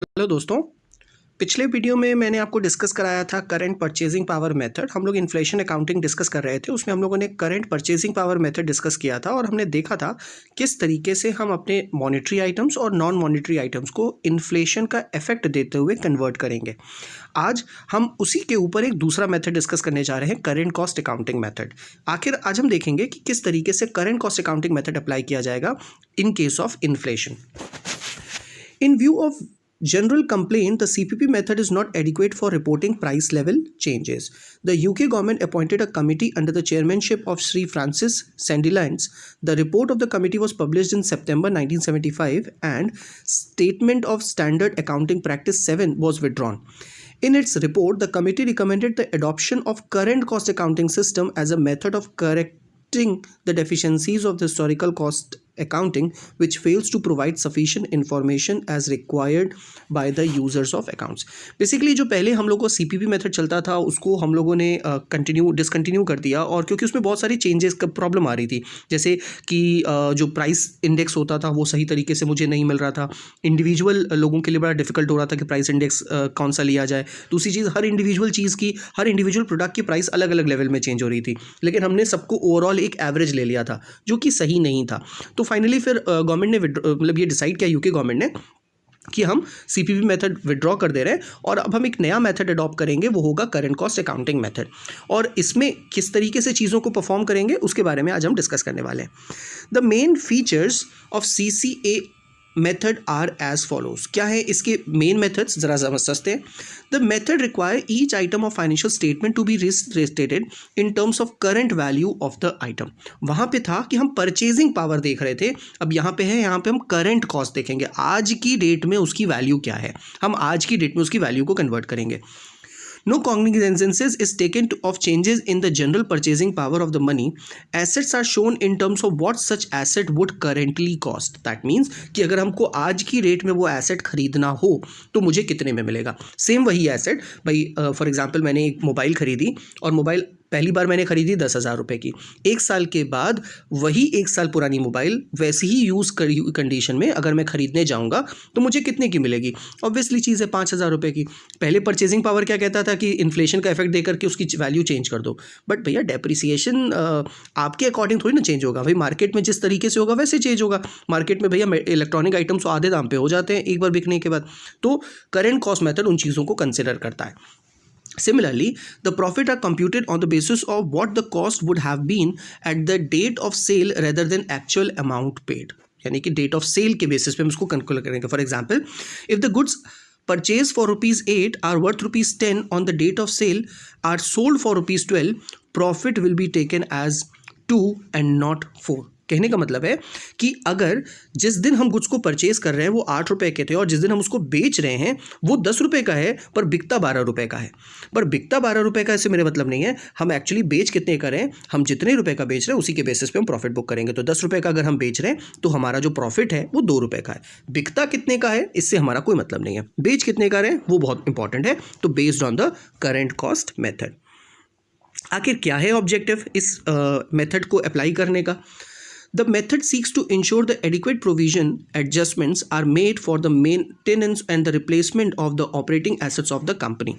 Hello दोस्तों। पिछले video में मैंने आपको डिस्कस कराया था करंट परचेजिंग पावर मेथड। हम लोग इन्फ्लेशन अकाउंटिंग डिस्कस कर रहे थे, उसमें हम लोगों ने current purchasing power method discuss किया था और हमने देखा था किस तरीके से हम अपने मॉनेटरी आइटम्स और नॉन मॉनेटरी आइटम्स को इन्फ्लेशन का इफेक्ट देते हुए कन्वर्ट करेंगे। आज हम उसी के ऊपर एक दूसरा मेथड डिस्कस करने जा रहे हैं, करंट कॉस्ट अकाउंटिंग मेथड। आखिर आज हम देखेंगे कि किस तरीके से current cost accounting method apply किया जाएगा in case of inflation. In view of general complaint, the CPP method is not adequate for reporting price level changes. The UK government appointed a committee under the chairmanship of Sri Francis Sandilands. The report of the committee was published in September 1975 and Statement of Standard Accounting Practice 7 was withdrawn. In its report, the committee recommended the adoption of current cost accounting system as a method of correcting the deficiencies of the historical cost accounting which fails to provide sufficient information as required by the users of accounts. Basically जो पहले हम लोग को CPP method चलता था उसको हम लोगों ने डिसकंटिन्यू कर दिया, और क्योंकि उसमें बहुत सारी चेंजेस का प्रॉब्लम आ रही थी, जैसे कि जो प्राइस इंडेक्स होता था वो सही तरीके से मुझे नहीं मिल रहा था। इंडिविजुअल लोगों के लिए बड़ा डिफिकल्ट हो रहा था कि प्राइस इंडेक्स कौन सा लिया जाए। दूसरी चीज़, हर इंडिविजुअल चीज़ की, हर इंडिविजुअल प्रोडक्ट की प्राइस अलग अलग लेवल में चेंज हो रही थी, लेकिन हमने सबको ओवरऑल एक एवरेज ले लिया था जो कि सही नहीं था। तो फाइनली फिर गवर्नमेंट ने मतलब ये डिसाइड किया, यूके गवर्नमेंट ने, कि हम सीपीपी मेथड विड्रॉ कर दे रहे हैं और अब हम एक नया मेथड अडॉप्ट करेंगे, वो होगा करंट कॉस्ट अकाउंटिंग मेथड। और इसमें किस तरीके से चीज़ों को परफॉर्म करेंगे उसके बारे में आज हम डिस्कस करने वाले हैं। The main features of CCA method are as follows. क्या है इसके मेन मेथड्स, जरा समझते हैं। The method require each item of financial statement to be restated in terms of current value of the item. वहाँ पे था कि हम परचेजिंग पावर देख रहे थे, अब यहाँ पे है, यहाँ पे हम करंट कॉस्ट देखेंगे, आज की डेट में उसकी वैल्यू क्या है, हम आज की डेट में उसकी वैल्यू को कन्वर्ट करेंगे। No cognizance is taken of changes in the general purchasing power of the money. Assets are shown in terms of what such asset would currently cost. That means कि अगर हमको आज की rate में वो asset खरीदना हो तो मुझे कितने में मिलेगा। सेम वही एसेट, भाई फॉर एग्जांपल मैंने एक मोबाइल खरीदी और मोबाइल पहली बार मैंने खरीदी 10,000 रुपये की। एक साल के बाद वही एक साल पुरानी मोबाइल वैसे ही यूज़ कंडीशन में अगर मैं खरीदने जाऊंगा तो मुझे कितने की मिलेगी। ऑब्वियसली चीज़ है 5,000 रुपये की। पहले परचेजिंग पावर क्या कहता था कि इन्फ्लेशन का इफेक्ट देकर के उसकी वैल्यू चेंज कर दो, बट भैया डेप्रिसिएशन आपके अकॉर्डिंग थोड़ी ना चेंज होगा, भाई मार्केट में जिस तरीके से होगा वैसे चेंज होगा। मार्केट में भैया इलेक्ट्रॉनिक आइटम्स आधे दाम पे हो जाते हैं एक बार बिकने के बाद। तो करेंट कॉस्ट मेथड उन चीज़ों को कंसिडर करता है। Similarly, the profit are computed on the basis of what the cost would have been at the date of sale rather than actual amount paid. यानी कि डेट ऑफ सेल के basis पे हम उसको कैलकुलेट करेंगे। For example, if the goods purchased for ₹8 are worth ₹10 on the date of sale are sold for ₹12, profit will be taken as 2 and not 4. कहने का मतलब है कि अगर जिस दिन हम गुड्स को परचेज कर रहे हैं वो 8 रुपये के थे और जिस दिन हम उसको बेच रहे हैं वो 10 रुपये का है, पर बिकता 12 रुपये का है। पर बिकता 12 रुपये का, इससे मेरे मतलब नहीं है हम एक्चुअली बेच कितने का रहे हैं, हम जितने रुपये का बेच रहे हैं उसी के बेसिस पे हम प्रॉफिट बुक करेंगे। तो 10 रुपये का अगर हम बेच रहे हैं तो हमारा जो प्रॉफिट है वो 2 रुपये का है। बिकता कितने का है इससे हमारा कोई मतलब नहीं है, बेच कितने का रहे हैं वो बहुत इंपॉर्टेंट है। तो based on the current cost method. आखिर क्या है ऑब्जेक्टिव इस मेथड को अप्लाई करने का। The method seeks to ensure the adequate provision adjustments are made for the maintenance and the replacement of the operating assets of the company,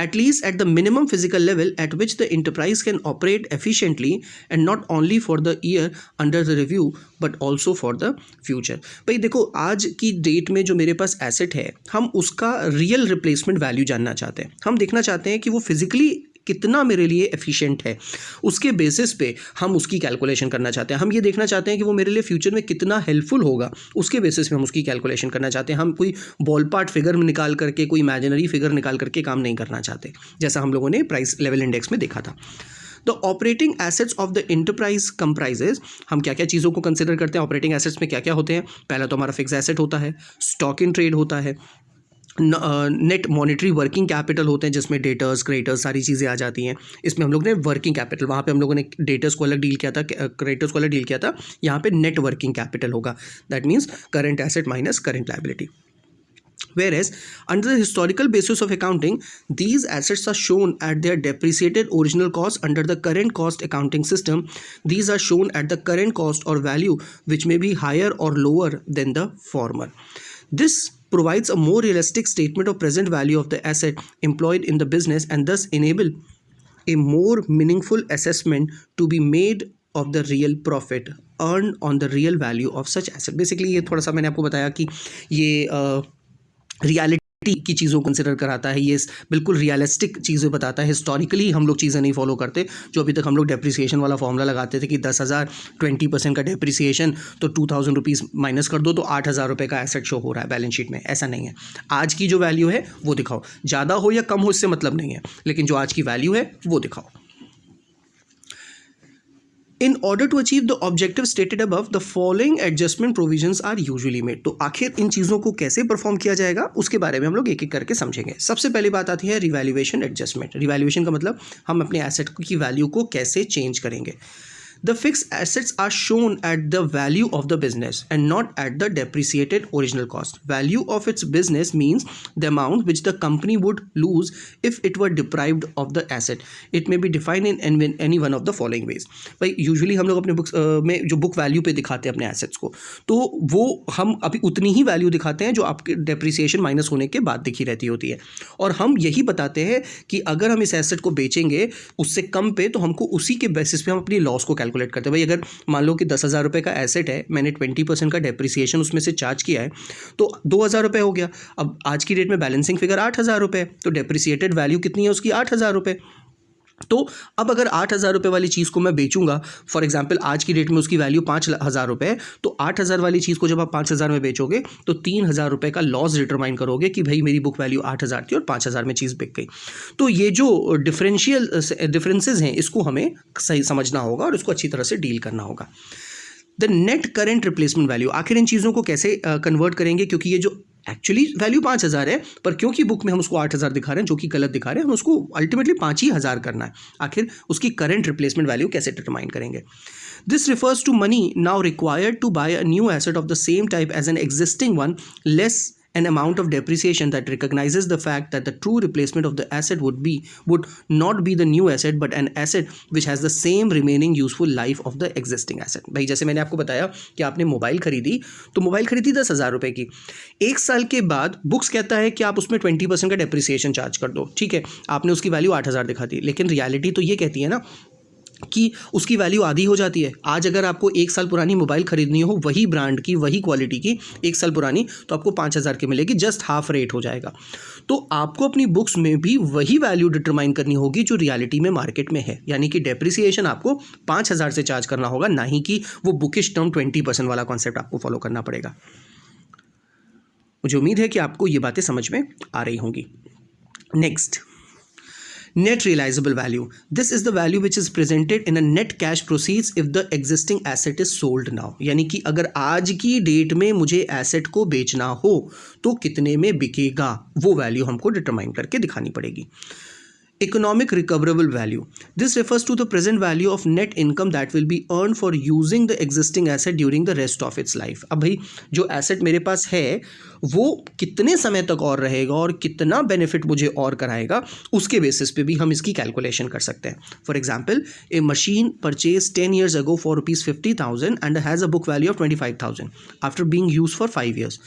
at least at the minimum physical level at which the enterprise can operate efficiently, and not only for the year under the review but also for the future. भाई देखो, आज की date में जो मेरे पास asset है हम उसका रियल रिप्लेसमेंट वैल्यू जानना चाहते हैं। हम देखना चाहते हैं कि वो फिजिकली कितना मेरे लिए एफिशिएंट है, उसके बेसिस पे हम उसकी कैलकुलेशन करना चाहते हैं। हम ये देखना चाहते हैं कि वो मेरे लिए फ्यूचर में कितना हेल्पफुल होगा, उसके बेसिस पे हम उसकी कैलकुलेशन करना चाहते हैं। हम कोई बॉल पार्ट फिगर निकाल करके, कोई इमेजिनरी फिगर निकाल करके काम नहीं करना चाहते, जैसा हम लोगों ने प्राइस लेवल इंडेक्स में देखा था। The operating assets of the enterprise comprises, हम क्या क्या चीज़ों को कंसिडर करते हैं। ऑपरेटिंग एसेट्स में क्या क्या होते हैं। पहला तो हमारा फिक्स एसेट होता है, स्टॉक इन ट्रेड होता है, नेट मॉनेटरी वर्किंग कैपिटल होते हैं जिसमें डेटर्स क्रेडिटर्स सारी चीज़ें आ जाती हैं। इसमें हम लोग ने वर्किंग कैपिटल, वहाँ पे हम लोगों ने डेटर्स को अलग डील किया था, क्रेडिटर्स को अलग डील किया था, यहाँ पे नेट वर्किंग कैपिटल होगा। That means current asset minus current liability. Whereas under the historical basis of accounting, these assets are shown at their depreciated original cost. Under the current cost accounting system, these are shown at the current cost or value, which may be higher or lower than the former. This provides a more realistic statement of present value of the asset employed in the business and thus enable a more meaningful assessment to be made of the real profit earned on the real value of such asset. Basically ये थोड़ा सा मैंने आपको बताया कि ये reality की चीज़ों को कंसिडर कराता है, ये बिल्कुल रियलिस्टिक चीज़ें बताता है। हिस्टोरिकली हम लोग चीज़ें नहीं फॉलो करते, जो अभी तक हम लोग डेप्रिसिएशन वाला फॉर्मूला लगाते थे कि 10,000 20% का डेप्रिसिएशन तो 2,000 रुपीज़ माइनस कर दो तो 8,000 रुपये का एसेट शो हो रहा है बैलेंस शीट में। ऐसा नहीं है, आज की जो वैल्यू है वो दिखाओ, ज़्यादा हो या कम हो इससे मतलब नहीं है, लेकिन जो आज की वैल्यू है वो दिखाओ। In order to achieve the objective stated above, the following adjustment provisions are usually made. तो आखिर इन चीज़ों को कैसे परफॉर्म किया जाएगा उसके बारे में हम लोग एक एक करके समझेंगे। सबसे पहली बात आती है रिवैल्यूएशन एडजस्टमेंट। रिवैल्यूएशन का मतलब हम अपने एसेट की वैल्यू को कैसे चेंज करेंगे। The fixed assets are shown at the value of the business and not at the depreciated original cost. Value of its business means the amount which the company would lose if it were deprived of the asset. It may be defined in any one of the following ways. भाई usually हम लोग अपने books में जो book value पे दिखाते हैं अपने एसेट्स को, तो वो हम अभी उतनी ही वैल्यू दिखाते हैं जो आपके डेप्रिसिएशन माइनस होने के बाद दिखी रहती होती है, और हम यही बताते हैं कि अगर हम इस एसेट को बेचेंगे उससे कम पे तो हमको उसी के बेसिस पे हम अपनी लॉस को कैलकुलेट करते हैं। भाई अगर मान लो कि 10,000 रुपये का एसेट है, मैंने 20% का डेप्रिसिएशन उसमें से चार्ज किया है तो 2,000 रुपये हो गया। अब आज की डेट में बैलेंसिंग फिगर 8,000 रुपये, तो डेप्रिसिएटेड वैल्यू कितनी है उसकी 8,000 रुपये। तो अब अगर 8,000 रुपये वाली चीज़ को मैं बेचूंगा, फॉर एग्जांपल आज की डेट में उसकी वैल्यू 5,000 रुपये है, तो 8,000 वाली चीज़ को जब आप 5,000 में बेचोगे तो 3,000 रुपये का लॉस डिटरमाइन करोगे कि भाई मेरी बुक वैल्यू 8,000 थी और 5,000 में चीज़ बिक गई। तो ये जो डिफरेंसेस हैं इसको हमें सही समझना होगा और इसको अच्छी तरह से डील करना होगा। The net current replacement value, आखिर इन चीज़ों को कैसे कन्वर्ट करेंगे, क्योंकि ये जो एक्चुअली वैल्यू 5,000 है पर क्योंकि बुक में हम उसको 8,000 दिखा रहे हैं जो कि गलत दिखा रहे हैं, हम उसको अल्टीमेटली 5,000 करना है। आखिर उसकी करंट रिप्लेसमेंट वैल्यू कैसे डिटरमाइन करेंगे। This refers to money now required to buy a new asset of the same type as an existing one less an amount of depreciation that recognizes the fact that the true replacement of the asset would not be the new asset but an asset which has the same remaining useful life of the existing asset। भाई जैसे मैंने आपको बताया कि आपने mobile खरीदी, तो mobile खरीदी 10,000 रुपये की, एक साल के बाद बुक्स कहता है कि आप उसमें 20% का डेप्रिसिएशन चार्ज कर दो, ठीक है, आपने उसकी वैल्यू 8,000 दिखा दी, लेकिन रियलिटी तो ये कहती है ना कि उसकी वैल्यू आधी हो जाती है। आज अगर आपको 1 साल पुरानी मोबाइल खरीदनी हो, वही ब्रांड की वही क्वालिटी की 1 साल पुरानी, तो आपको 5,000 की मिलेगी, जस्ट हाफ रेट हो जाएगा। तो आपको अपनी बुक्स में भी वही वैल्यू डिटरमाइन करनी होगी जो रियलिटी में मार्केट में है, यानी कि डेप्रिसिएशन आपको 5,000 से चार्ज करना होगा, ना ही कि वो बुकिश टर्म 20% वाला कॉन्सेप्ट आपको फॉलो करना पड़ेगा। मुझे उम्मीद है कि आपको ये बातें समझ में आ रही होंगी। Next, net realizable value. This is the value which is presented in a net cash proceeds if the existing asset is sold now. यानी कि अगर आज की डेट में मुझे एसेट को बेचना हो तो कितने में बिकेगा, वो वैल्यू हमको डिटरमाइन करके दिखानी पड़ेगी। Economic recoverable value. This refers to the present value of net income that will be earned for using the existing asset during the rest of its life. अब भाई जो एसेट मेरे पास है वो कितने समय तक और रहेगा और कितना बेनिफिट मुझे और कराएगा, उसके बेसिस पे भी हम इसकी कैलकुलेशन कर सकते हैं। For example, A machine purchase 10 years ago for ₹50,000 and has a book value of 25,000 after being used for 5 years.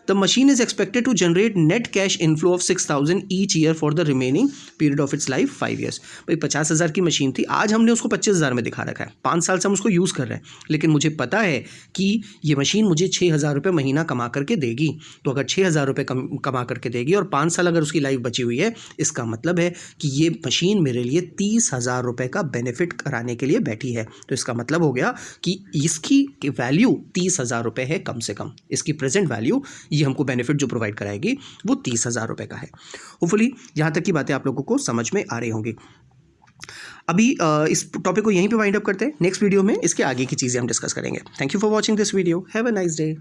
The machine is expected to generate net cash inflow of 6,000 each year for the remaining period of its life 5 years. भाई 50,000 की machine थी, आज हमने उसको 25,000 में दिखा रखा है, 5 साल से हम उसको यूज़ कर रहे हैं, लेकिन मुझे पता है कि ये मशीन मुझे 6,000 रुपये महीना कमा करके देगी। तो अगर 6,000 रुपये कमा करके देगी और 5 साल अगर उसकी लाइफ बची हुई है, इसका मतलब है कि ये मशीन मेरे लिए 30,000 रुपये का बेनिफिट कराने के लिए बैठी है। तो इसका मतलब हो गया कि इसकी वैल्यू 30,000 रुपये है कम से कम, इसकी प्रेजेंट वैल्यू, ये हमको बेनिफिट जो प्रोवाइड कराएगी वो 30,000 रुपये का है। होपफुली यहाँ तक की बातें आप लोगों को समझ में आ रही होंगी। अभी इस टॉपिक को यहीं पे वाइंड अप करते हैं, नेक्स्ट वीडियो में इसके आगे की चीज़ें हम डिस्कस करेंगे। Thank you for watching this video, have a nice day.